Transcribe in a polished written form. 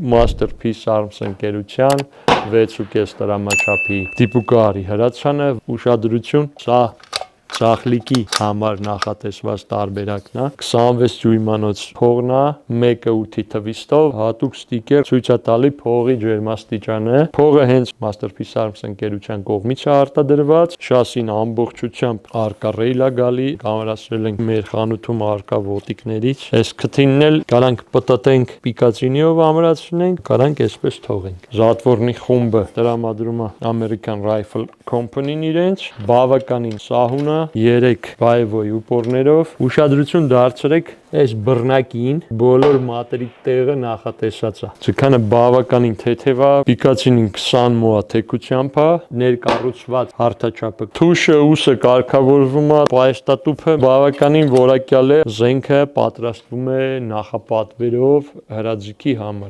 Masterpiece Arms ընկերության 6.5 դրամաչափի դիպուկարի հրացանը, ուշադրություն, սա ծաղլիկի համար նախատեսված տարբերակն է, 26 դյույմանոց փողն է, 1.8 թվիստով, հատուկ ստիկեր ցույց է տալի փողի ջերմաստիճանը, փողը հենց Masterpiece Arms ընկերության կողմից է արտադրված, շասին ամբողջությամբ արկա ռեյլ է գալի, կամերացրել ենք մեր խանութում արկա ոտիկներից, այս քթինն էլ կարանք պտտենք պիկացինիով ամրացնենք, կարանք այսպես թողենք։ Զատվորնի խումբը տրամադրում է American Rifle Company-ն իրենց, բավականին սահուն է, 3 բայվոյ ուպորներով, ուշադրություն դարձրեք այս բռնակին, բոլոր մատերի տեղը նախատեսած է, ձգանը բավականին թեթև է, պիկացինին 20 մոա թեքությամբ է, ներկառուցված հարթաչափը, թուշը, ուսը կարգավորվում է, պայստատուփը բավականին որակյալ է, զենքը պատրաստվում է նախապատվերով հրաձիգի համար։